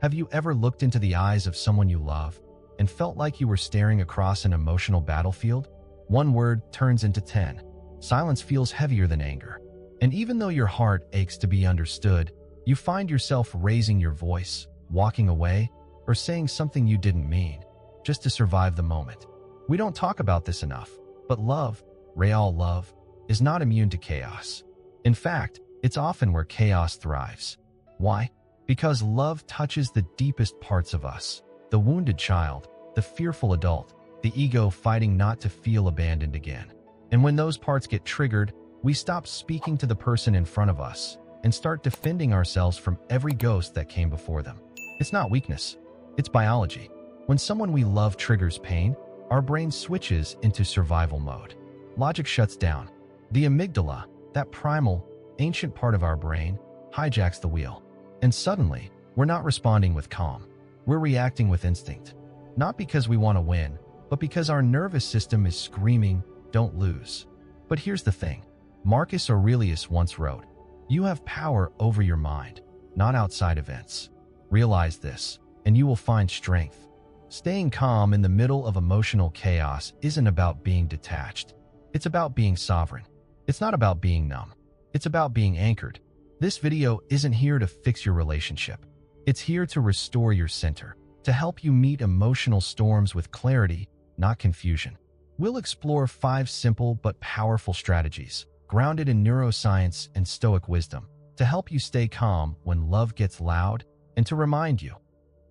Have you ever looked into the eyes of someone you love and felt like you were staring across an emotional battlefield? One word turns into 10. Silence feels heavier than anger. And even though your heart aches to be understood, you find yourself raising your voice, walking away, or saying something you didn't mean, just to survive the moment. We don't talk about this enough, but love, real love, is not immune to chaos. In fact, it's often where chaos thrives. Why? Because love touches the deepest parts of us. The wounded child, the fearful adult, the ego fighting not to feel abandoned again. And when those parts get triggered, we stop speaking to the person in front of us and start defending ourselves from every ghost that came before them. It's not weakness, it's biology. When someone we love triggers pain, our brain switches into survival mode. Logic shuts down. The amygdala, that primal, ancient part of our brain, hijacks the wheel. And suddenly, we're not responding with calm. We're reacting with instinct. Not because we want to win, but because our nervous system is screaming, "Don't lose." But here's the thing. Marcus Aurelius once wrote, "You have power over your mind, not outside events." Realize this, and you will find strength. Staying calm in the middle of emotional chaos isn't about being detached. It's about being sovereign. It's not about being numb. It's about being anchored. This video isn't here to fix your relationship. It's here to restore your center, to help you meet emotional storms with clarity, not confusion. We'll explore 5 simple but powerful strategies, grounded in neuroscience and Stoic wisdom, to help you stay calm when love gets loud and to remind you,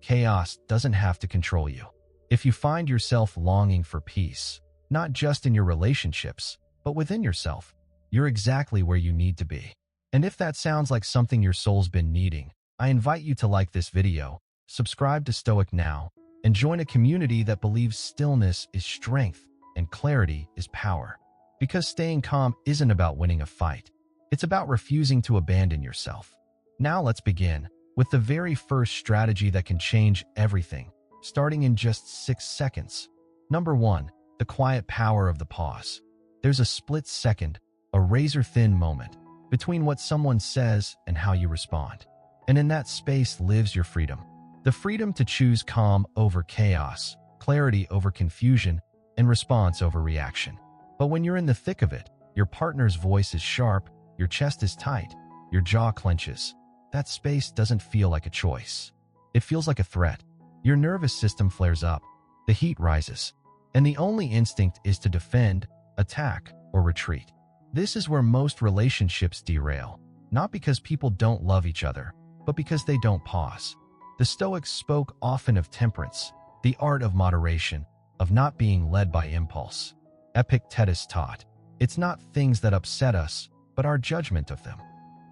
chaos doesn't have to control you. If you find yourself longing for peace, not just in your relationships, but within yourself, you're exactly where you need to be. And if that sounds like something your soul's been needing, I invite you to like this video, subscribe to Stoic now, and join a community that believes stillness is strength and clarity is power. Because staying calm isn't about winning a fight. It's about refusing to abandon yourself. Now let's begin with the very first strategy that can change everything, starting in just 6 seconds. Number 1, the quiet power of the pause. There's a split second, a razor-thin moment, between what someone says and how you respond. And in that space lives your freedom. The freedom to choose calm over chaos, clarity over confusion, and response over reaction. But when you're in the thick of it, your partner's voice is sharp, your chest is tight, your jaw clenches. That space doesn't feel like a choice. It feels like a threat. Your nervous system flares up, the heat rises, and the only instinct is to defend, attack, or retreat. This is where most relationships derail, not because people don't love each other, but because they don't pause. The Stoics spoke often of temperance, the art of moderation, of not being led by impulse. Epictetus taught, it's not things that upset us, but our judgment of them.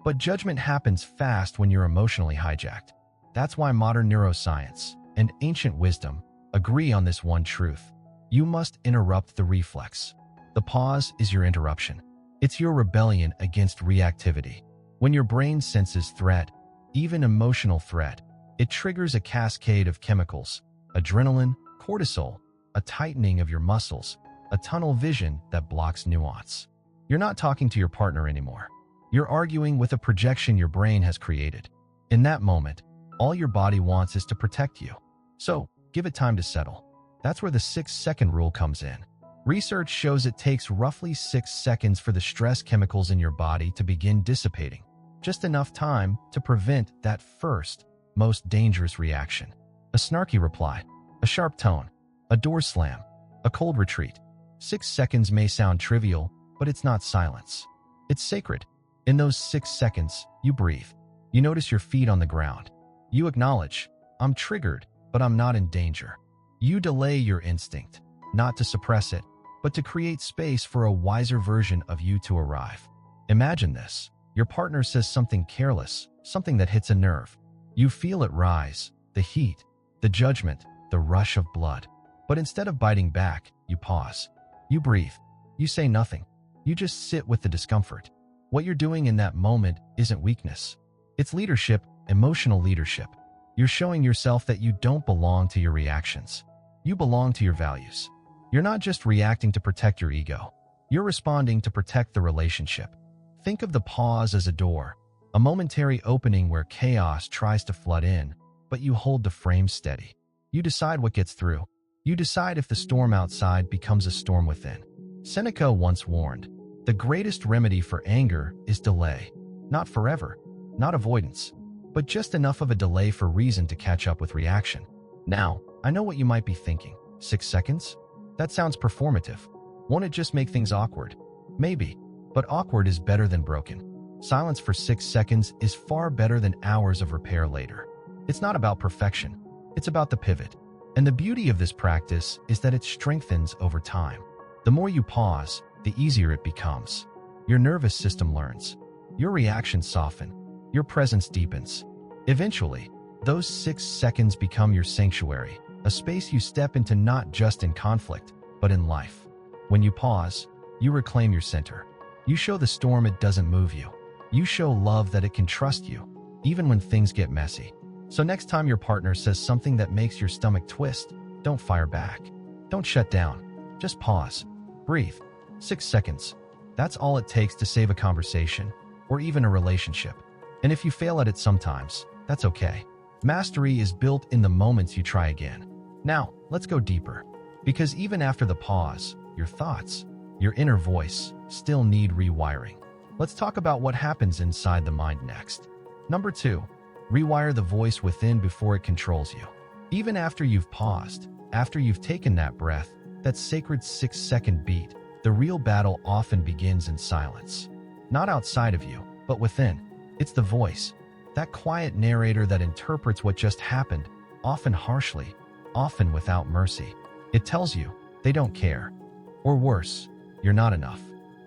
But judgment happens fast when you're emotionally hijacked. That's why modern neuroscience and ancient wisdom agree on this one truth. You must interrupt the reflex. The pause is your interruption. It's your rebellion against reactivity. When your brain senses threat, even emotional threat, it triggers a cascade of chemicals, adrenaline, cortisol, a tightening of your muscles, a tunnel vision that blocks nuance. You're not talking to your partner anymore. You're arguing with a projection your brain has created. In that moment, all your body wants is to protect you. So, give it time to settle. That's where the 6-second rule comes in. Research shows it takes roughly 6 seconds for the stress chemicals in your body to begin dissipating. Just enough time to prevent that first, most dangerous reaction. A snarky reply, a sharp tone, a door slam, a cold retreat. 6 seconds may sound trivial, but it's not silence. It's sacred. In those 6 seconds, you breathe. You notice your feet on the ground. You acknowledge, I'm triggered, but I'm not in danger. You delay your instinct, not to suppress it, but to create space for a wiser version of you to arrive. Imagine this. Your partner says something careless, something that hits a nerve. You feel it rise, the heat, the judgment, the rush of blood. But instead of biting back, you pause. You breathe. You say nothing. You just sit with the discomfort. What you're doing in that moment isn't weakness. It's leadership, emotional leadership. You're showing yourself that you don't belong to your reactions. You belong to your values. You're not just reacting to protect your ego. You're responding to protect the relationship. Think of the pause as a door, a momentary opening where chaos tries to flood in, but you hold the frame steady. You decide what gets through. You decide if the storm outside becomes a storm within. Seneca once warned, "The greatest remedy for anger is delay. Not forever, not avoidance, but just enough of a delay for reason to catch up with reaction." Now, I know what you might be thinking. 6 seconds? That sounds performative. Won't it just make things awkward? Maybe, but awkward is better than broken. Silence for 6 seconds is far better than hours of repair later. It's not about perfection. It's about the pivot. And the beauty of this practice is that it strengthens over time. The more you pause, the easier it becomes. Your nervous system learns. Your reactions soften. Your presence deepens. Eventually, those 6 seconds become your sanctuary, a space you step into not just in conflict, but in life. When you pause, you reclaim your center. You show the storm it doesn't move you. You show love that it can trust you, even when things get messy. So next time your partner says something that makes your stomach twist, don't fire back. Don't shut down. Just pause. Breathe. 6 seconds. That's all it takes to save a conversation, or even a relationship. And if you fail at it sometimes, that's okay. Mastery is built in the moments you try again. Now, let's go deeper. Because even after the pause, your thoughts, your inner voice, still need rewiring. Let's talk about what happens inside the mind next. Number 2, rewire the voice within before it controls you. Even after you've paused, after you've taken that breath, that sacred 6-second beat, the real battle often begins in silence. Not outside of you, but within. It's the voice, that quiet narrator that interprets what just happened, often harshly, often without mercy. It tells you, they don't care. Or worse, you're not enough.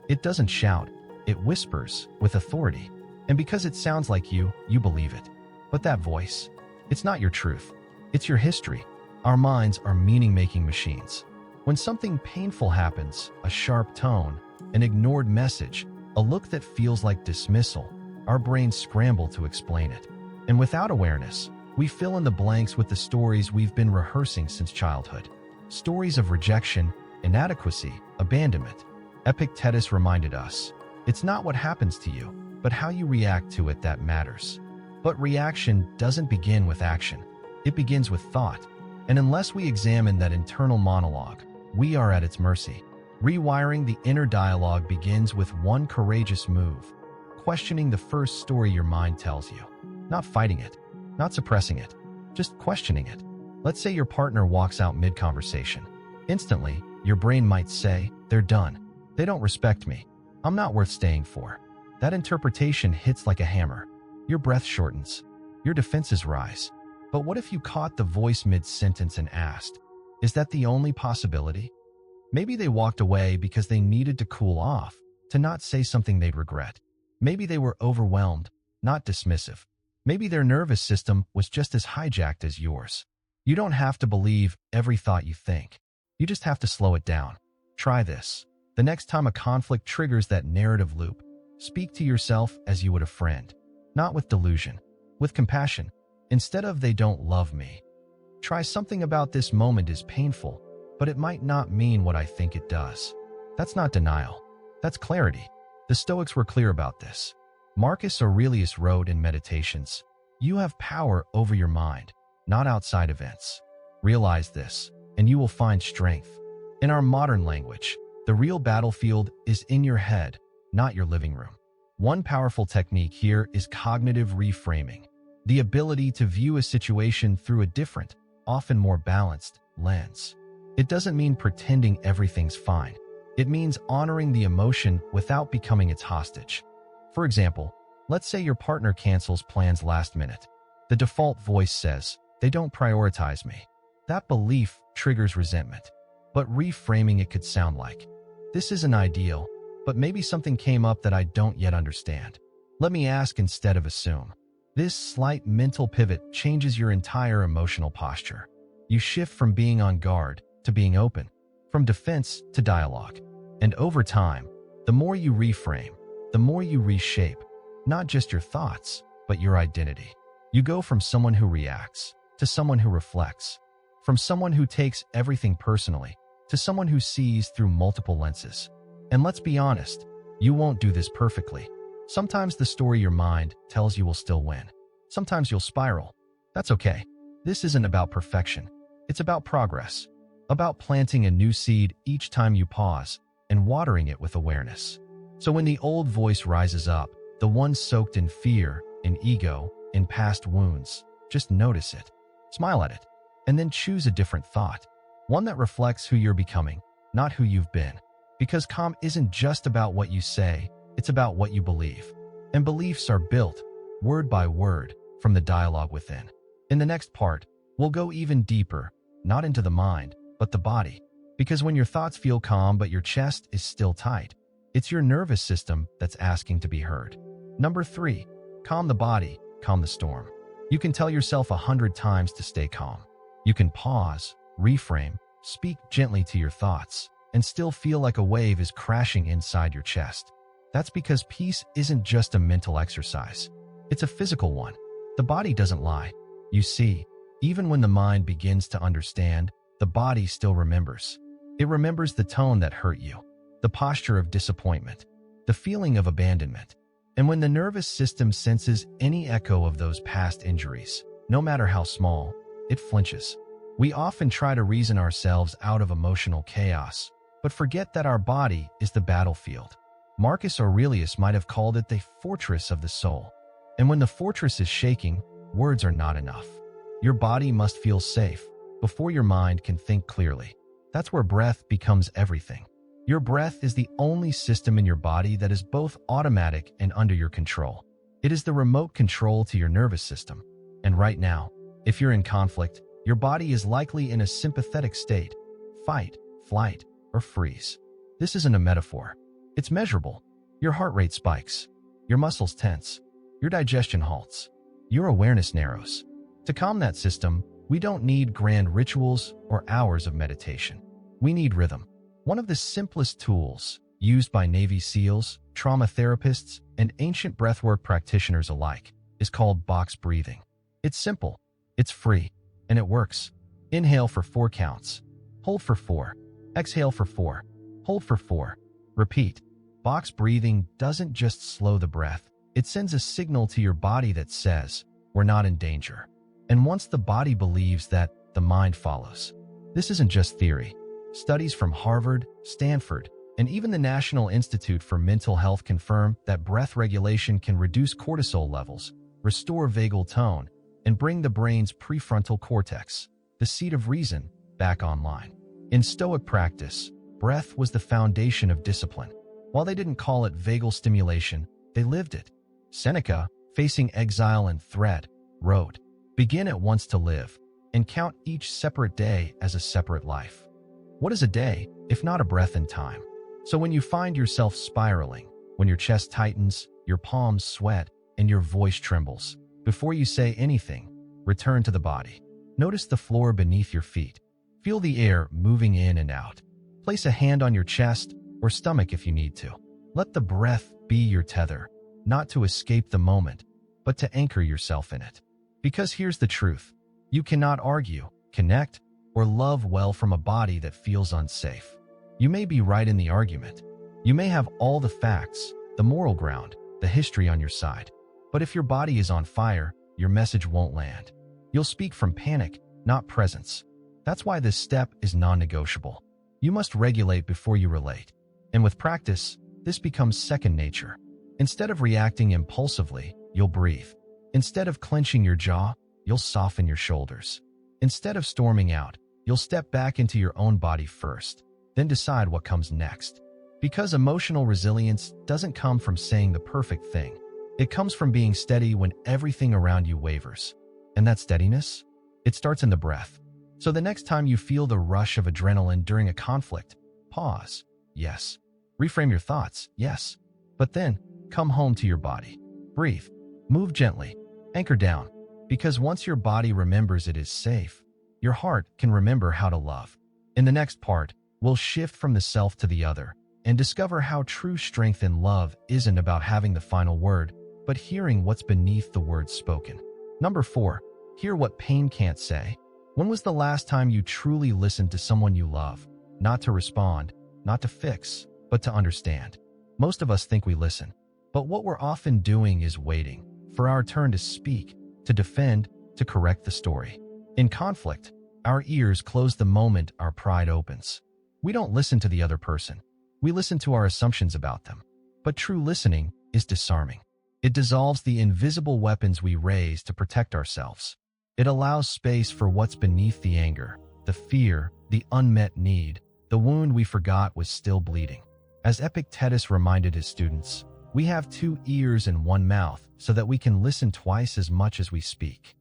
It doesn't shout, it whispers with authority. And because it sounds like you believe it. But that voice, it's not your truth. It's your history. Our minds are meaning-making machines. When something painful happens, a sharp tone, an ignored message, a look that feels like dismissal, our brains scramble to explain it. And without awareness, we fill in the blanks with the stories we've been rehearsing since childhood. Stories of rejection, inadequacy, abandonment. Epictetus reminded us, it's not what happens to you, but how you react to it that matters. But reaction doesn't begin with action. It begins with thought. And unless we examine that internal monologue, we are at its mercy. Rewiring the inner dialogue begins with one courageous move. Questioning the first story your mind tells you. Not fighting it, not suppressing it, just questioning it. Let's say your partner walks out mid-conversation. Instantly, your brain might say, they're done. They don't respect me. I'm not worth staying for. That interpretation hits like a hammer. Your breath shortens. Your defenses rise. But what if you caught the voice mid-sentence and asked, is that the only possibility? Maybe they walked away because they needed to cool off, to not say something they'd regret. Maybe they were overwhelmed, not dismissive. Maybe their nervous system was just as hijacked as yours. You don't have to believe every thought you think. You just have to slow it down. Try this. The next time a conflict triggers that narrative loop, speak to yourself as you would a friend. Not with delusion, with compassion. Instead of "they don't love me," try something about "this moment is painful, but it might not mean what I think it does." That's not denial. That's clarity. The Stoics were clear about this. Marcus Aurelius wrote in Meditations, "You have power over your mind, not outside events. Realize this, and you will find strength." In our modern language, the real battlefield is in your head, not your living room. One powerful technique here is cognitive reframing. The ability to view a situation through a different, often more balanced, lens. It doesn't mean pretending everything's fine. It means honoring the emotion without becoming its hostage. For example, let's say your partner cancels plans last minute. The default voice says, "They don't prioritize me." That belief triggers resentment. But reframing it could sound like, "This isn't ideal, but maybe something came up that I don't yet understand. Let me ask instead of assume." This slight mental pivot changes your entire emotional posture. You shift from being on guard to being open, from defense to dialogue. And over time, the more you reframe, the more you reshape, not just your thoughts, but your identity. You go from someone who reacts to someone who reflects, from someone who takes everything personally to someone who sees through multiple lenses. And let's be honest, you won't do this perfectly. Sometimes the story your mind tells you will still win. Sometimes you'll spiral. That's okay. This isn't about perfection. It's about progress, about planting a new seed each time you pause and watering it with awareness. So when the old voice rises up, the one soaked in fear, in ego, in past wounds, just notice it, smile at it, and then choose a different thought, one that reflects who you're becoming, not who you've been. Because calm isn't just about what you say, it's about what you believe. And beliefs are built, word by word, from the dialogue within. In the next part, we'll go even deeper, not into the mind, but the body. Because when your thoughts feel calm but your chest is still tight, it's your nervous system that's asking to be heard. Number 3, calm the body, calm the storm. You can tell yourself 100 times to stay calm. You can pause, reframe, speak gently to your thoughts, and still feel like a wave is crashing inside your chest. That's because peace isn't just a mental exercise. It's a physical one. The body doesn't lie. You see, even when the mind begins to understand, the body still remembers. It remembers the tone that hurt you, the posture of disappointment, the feeling of abandonment. And when the nervous system senses any echo of those past injuries, no matter how small, it flinches. We often try to reason ourselves out of emotional chaos, but forget that our body is the battlefield. Marcus Aurelius might have called it the fortress of the soul. And when the fortress is shaking, words are not enough. Your body must feel safe before your mind can think clearly. That's where breath becomes everything. Your breath is the only system in your body that is both automatic and under your control. It is the remote control to your nervous system. And right now, if you're in conflict, your body is likely in a sympathetic state: fight, flight, or freeze. This isn't a metaphor. It's measurable. Your heart rate spikes. Your muscles tense. Your digestion halts. Your awareness narrows. To calm that system, we don't need grand rituals or hours of meditation. We need rhythm. One of the simplest tools, used by Navy SEALs, trauma therapists, and ancient breathwork practitioners alike, is called box breathing. It's simple, it's free, and it works. Inhale for 4 counts. Hold for 4. Exhale for 4. Hold for 4. Repeat. Box breathing doesn't just slow the breath, it sends a signal to your body that says, we're not in danger. And once the body believes that, the mind follows. This isn't just theory. Studies from Harvard, Stanford, and even the National Institute for Mental Health confirm that breath regulation can reduce cortisol levels, restore vagal tone, and bring the brain's prefrontal cortex, the seat of reason, back online. In Stoic practice, breath was the foundation of discipline. While they didn't call it vagal stimulation, they lived it. Seneca, facing exile and threat, wrote, "Begin at once to live, and count each separate day as a separate life." What is a day, if not a breath in time? So when you find yourself spiraling, when your chest tightens, your palms sweat, and your voice trembles, before you say anything, return to the body. Notice the floor beneath your feet. Feel the air moving in and out. Place a hand on your chest or stomach if you need to. Let the breath be your tether, not to escape the moment, but to anchor yourself in it. Because here's the truth. You cannot argue, connect, or love well from a body that feels unsafe. You may be right in the argument. You may have all the facts, the moral ground, the history on your side. But if your body is on fire, your message won't land. You'll speak from panic, not presence. That's why this step is non-negotiable. You must regulate before you relate. And with practice, this becomes second nature. Instead of reacting impulsively, you'll breathe. Instead of clenching your jaw, you'll soften your shoulders. Instead of storming out, you'll step back into your own body first, then decide what comes next. Because emotional resilience doesn't come from saying the perfect thing. It comes from being steady when everything around you wavers. And that steadiness? It starts in the breath. So the next time you feel the rush of adrenaline during a conflict, pause. Yes. Reframe your thoughts. Yes. But then, come home to your body. Breathe. Move gently. Anchor down. Because once your body remembers it is safe, your heart can remember how to love. In the next part, we'll shift from the self to the other and discover how true strength in love isn't about having the final word, but hearing what's beneath the words spoken. Number 4, hear what pain can't say. When was the last time you truly listened to someone you love? Not to respond, not to fix, but to understand. Most of us think we listen, but what we're often doing is waiting for our turn to speak, to defend, to correct the story. In conflict, our ears close the moment our pride opens. We don't listen to the other person. We listen to our assumptions about them. But true listening is disarming. It dissolves the invisible weapons we raise to protect ourselves. It allows space for what's beneath the anger, the fear, the unmet need, the wound we forgot was still bleeding. As Epictetus reminded his students, we have 2 ears and 1 mouth so that we can listen twice as much as we speak.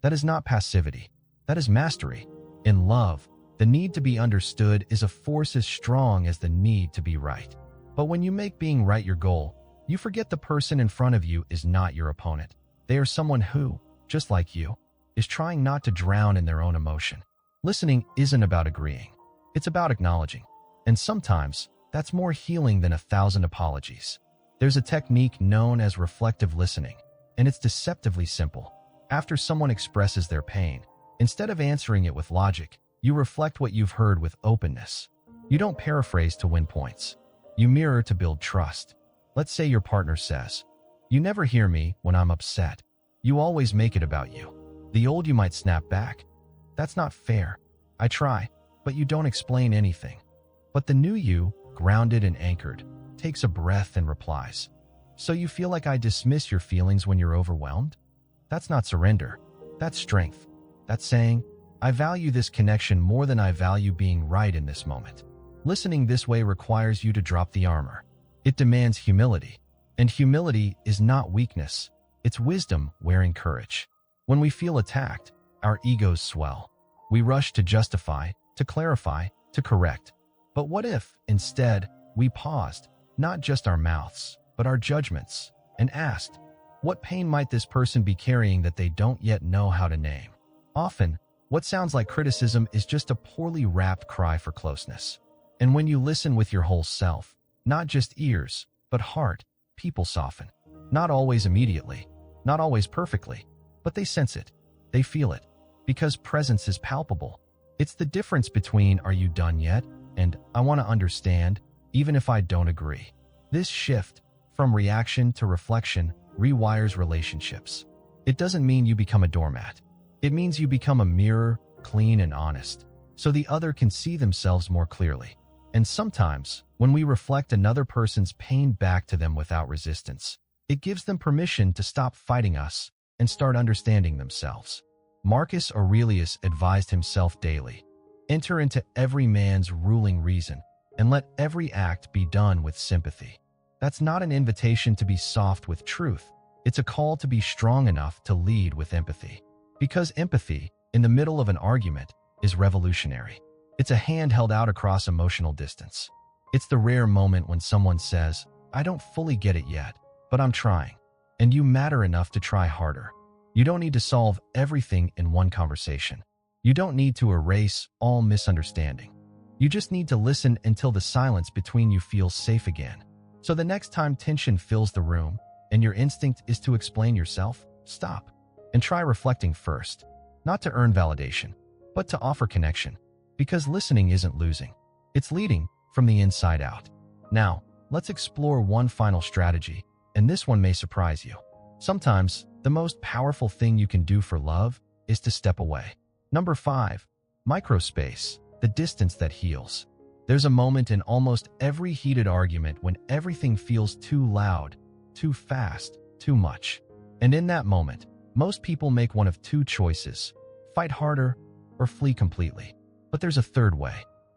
That is not passivity. That is mastery. In love, the need to be understood is a force as strong as the need to be right. But when you make being right your goal, you forget the person in front of you is not your opponent. They are someone who, just like you, is trying not to drown in their own emotion. Listening isn't about agreeing. It's about acknowledging. And sometimes, that's more healing than 1,000 apologies. There's a technique known as reflective listening, and it's deceptively simple. After someone expresses their pain, instead of answering it with logic, you reflect what you've heard with openness. You don't paraphrase to win points. You mirror to build trust. Let's say your partner says, "You never hear me when I'm upset. You always make it about you." The old you might snap back, "That's not fair. I try, but you don't explain anything." But the new you, grounded and anchored, takes a breath and replies, "So you feel like I dismiss your feelings when you're overwhelmed?" That's not surrender. That's strength. That's saying, "I value this connection more than I value being right in this moment." Listening this way requires you to drop the armor. It demands humility. And humility is not weakness. It's wisdom wearing courage. When we feel attacked, our egos swell. We rush to justify, to clarify, to correct. But what if, instead, we paused, not just our mouths, but our judgments, and asked, what pain might this person be carrying that they don't yet know how to name? Often, what sounds like criticism is just a poorly wrapped cry for closeness. And when you listen with your whole self, not just ears, but heart, people soften. Not always immediately, not always perfectly, but they sense it, they feel it, because presence is palpable. It's the difference between "Are you done yet?" and "I want to understand, even if I don't agree." This shift, from reaction to reflection, rewires relationships. It doesn't mean you become a doormat. It means you become a mirror, clean and honest, so the other can see themselves more clearly. And sometimes, when we reflect another person's pain back to them without resistance, it gives them permission to stop fighting us and start understanding themselves. Marcus Aurelius advised himself daily, "Enter into every man's ruling reason, and let every act be done with sympathy." That's not an invitation to be soft with truth. It's a call to be strong enough to lead with empathy. Because empathy, in the middle of an argument, is revolutionary. It's a hand held out across emotional distance. It's the rare moment when someone says, "I don't fully get it yet, but I'm trying." And you matter enough to try harder. You don't need to solve everything in one conversation. You don't need to erase all misunderstanding. You just need to listen until the silence between you feels safe again. So the next time tension fills the room, and your instinct is to explain yourself, stop and try reflecting first. Not to earn validation, but to offer connection. Because listening isn't losing. It's leading from the inside out. Now, let's explore one final strategy, and this one may surprise you. Sometimes, the most powerful thing you can do for love is to step away. Number 5. Microspace, the distance that heals. There's a moment in almost every heated argument when everything feels too loud, too fast, too much. And in that moment, most people make one of 2 choices: fight harder or flee completely. But there's a third way,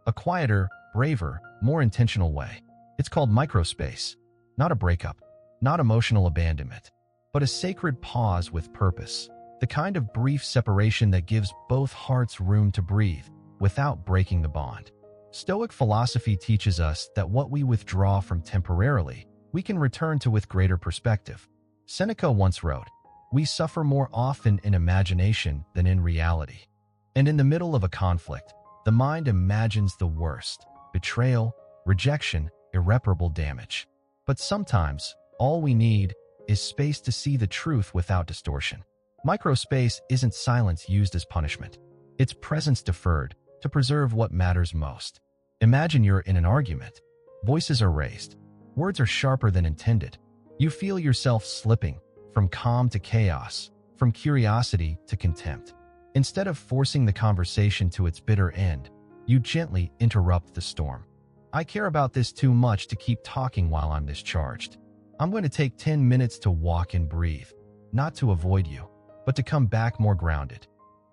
a quieter, braver, more intentional way. It's called microspace. Not a breakup, not emotional abandonment, but a sacred pause with purpose. The kind of brief separation that gives both hearts room to breathe without breaking the bond. Stoic philosophy teaches us that what we withdraw from temporarily, we can return to with greater perspective. Seneca once wrote, "We suffer more often in imagination than in reality." And in the middle of a conflict, the mind imagines the worst: betrayal, rejection, irreparable damage. But sometimes, all we need is space to see the truth without distortion. Microspace isn't silence used as punishment. It's presence deferred to preserve what matters most. Imagine you're in an argument. Voices are raised. Words are sharper than intended. You feel yourself slipping from calm to chaos, from curiosity to contempt. Instead of forcing the conversation to its bitter end, you gently interrupt the storm. I care about this too much to keep talking while I'm discharged. I'm going to take 10 minutes to walk and breathe, not to avoid you, but to come back more grounded.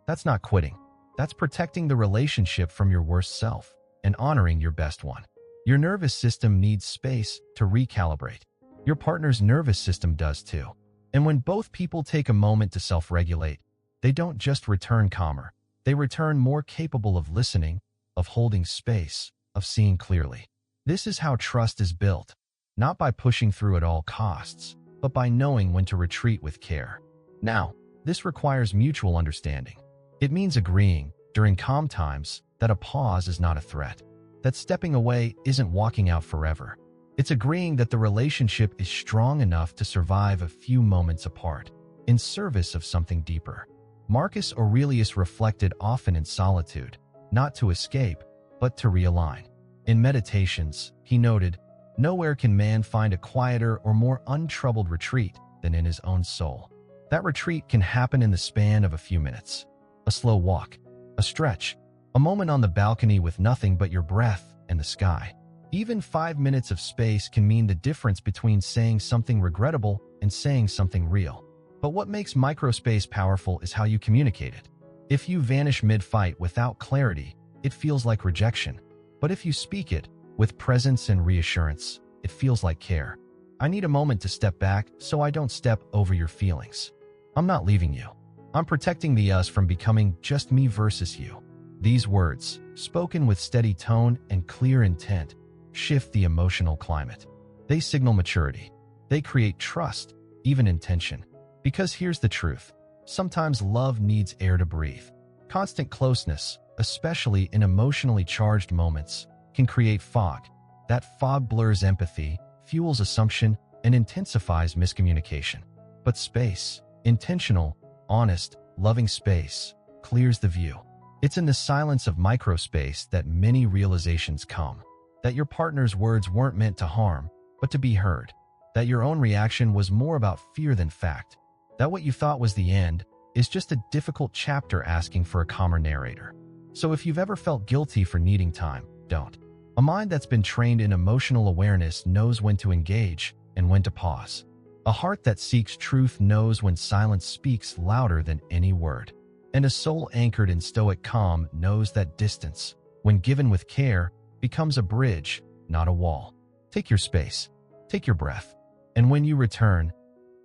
That's not quitting. That's protecting the relationship from your worst self and honoring your best one. Your nervous system needs space to recalibrate. Your partner's nervous system does too. And when both people take a moment to self-regulate, they don't just return calmer. They return more capable of listening, of holding space, of seeing clearly. This is how trust is built, not by pushing through at all costs, but by knowing when to retreat with care. Now, this requires mutual understanding. It means agreeing, during calm times, that a pause is not a threat, that stepping away isn't walking out forever. It's agreeing that the relationship is strong enough to survive a few moments apart, in service of something deeper. Marcus Aurelius reflected often in solitude, not to escape, but to realign. In Meditations, he noted, "Nowhere can man find a quieter or more untroubled retreat than in his own soul." That retreat can happen in the span of a few minutes. A slow walk, a stretch, a moment on the balcony with nothing but your breath and the sky. Even 5 minutes of space can mean the difference between saying something regrettable and saying something real. But what makes microspace powerful is how you communicate it. If you vanish mid-fight without clarity, it feels like rejection. But if you speak it with presence and reassurance, it feels like care. I need a moment to step back so I don't step over your feelings. I'm not leaving you. I'm protecting the us from becoming just me versus you. These words, spoken with steady tone and clear intent, shift the emotional climate. They signal maturity. They create trust, even in tension. Because here's the truth. Sometimes love needs air to breathe. Constant closeness, especially in emotionally charged moments, can create fog. That fog blurs empathy, fuels assumption, and intensifies miscommunication. But space, intentional, honest, loving space, clears the view. It's in the silence of microspace that many realizations come. That your partner's words weren't meant to harm, but to be heard. That your own reaction was more about fear than fact. That what you thought was the end is just a difficult chapter asking for a calmer narrator. So if you've ever felt guilty for needing time, don't. A mind that's been trained in emotional awareness knows when to engage and when to pause. A heart that seeks truth knows when silence speaks louder than any word. And a soul anchored in stoic calm knows that distance, when given with care, becomes a bridge, not a wall. Take your space. Take your breath. And when you return,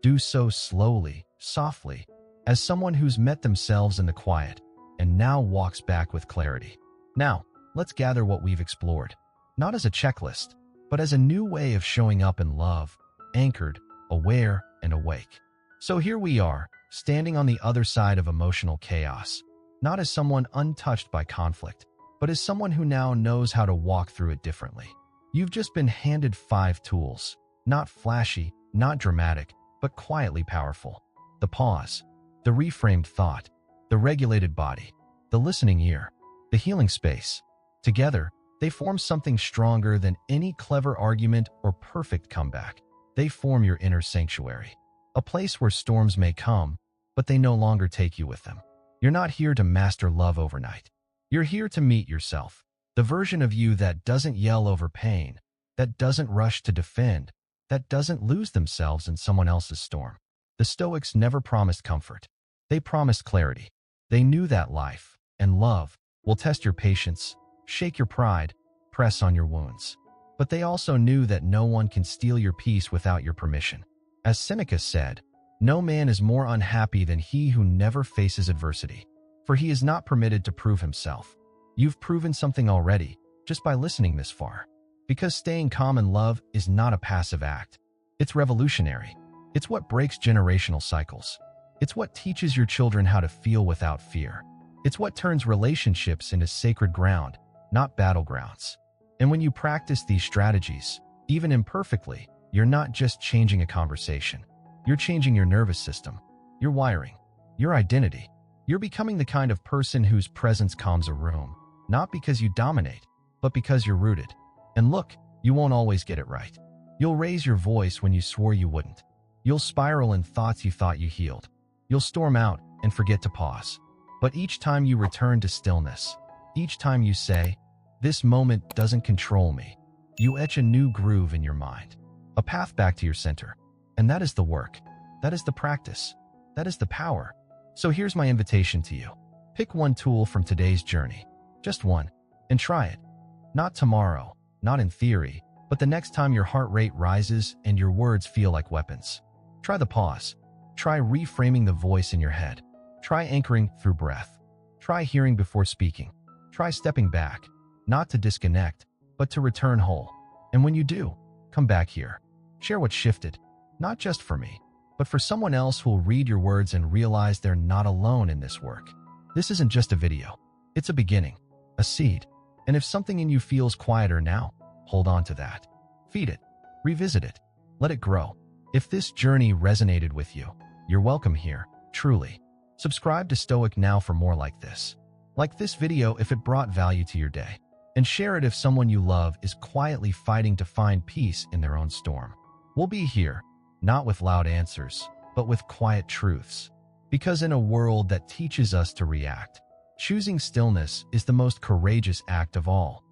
do so slowly, softly, as someone who's met themselves in the quiet and now walks back with clarity. Now, let's gather what we've explored, not as a checklist, but as a new way of showing up in love, anchored, aware, and awake. So here we are, standing on the other side of emotional chaos, not as someone untouched by conflict, but as someone who now knows how to walk through it differently. You've just been handed 5 tools, not flashy, not dramatic, but quietly powerful. The pause, the reframed thought, the regulated body, the listening ear, the healing space. Together, they form something stronger than any clever argument or perfect comeback. They form your inner sanctuary, a place where storms may come, but they no longer take you with them. You're not here to master love overnight. You're here to meet yourself, the version of you that doesn't yell over pain, that doesn't rush to defend, that doesn't lose themselves in someone else's storm. The Stoics never promised comfort. They promised clarity. They knew that life and love will test your patience, shake your pride, press on your wounds. But they also knew that no one can steal your peace without your permission. As Seneca said, "No man is more unhappy than he who never faces adversity, for he is not permitted to prove himself." You've proven something already, just by listening this far. Because staying calm in love is not a passive act. It's revolutionary. It's what breaks generational cycles. It's what teaches your children how to feel without fear. It's what turns relationships into sacred ground, not battlegrounds. And when you practice these strategies, even imperfectly, you're not just changing a conversation. You're changing your nervous system, your wiring, your identity. You're becoming the kind of person whose presence calms a room, not because you dominate, but because you're rooted. And look, you won't always get it right. You'll raise your voice when you swore you wouldn't. You'll spiral in thoughts you thought you healed. You'll storm out and forget to pause. But each time you return to stillness, each time you say, "This moment doesn't control me," you etch a new groove in your mind, a path back to your center. And that is the work. That is the practice. That is the power. So here's my invitation to you. Pick one tool from today's journey, just one, and try it. Not tomorrow, not in theory, but the next time your heart rate rises and your words feel like weapons. Try the pause. Try reframing the voice in your head. Try anchoring through breath. Try hearing before speaking. Try stepping back, not to disconnect, but to return whole. And when you do, come back here. Share what shifted, not just for me, but for someone else who will read your words and realize they're not alone in this work. This isn't just a video. It's a beginning, a seed. And if something in you feels quieter now, hold on to that. Feed it. Revisit it. Let it grow. If this journey resonated with you, you're welcome here, truly. Subscribe to Stoic now for more like this. Like this video if it brought value to your day. And share it if someone you love is quietly fighting to find peace in their own storm. We'll be here, not with loud answers, but with quiet truths. Because in a world that teaches us to react, choosing stillness is the most courageous act of all.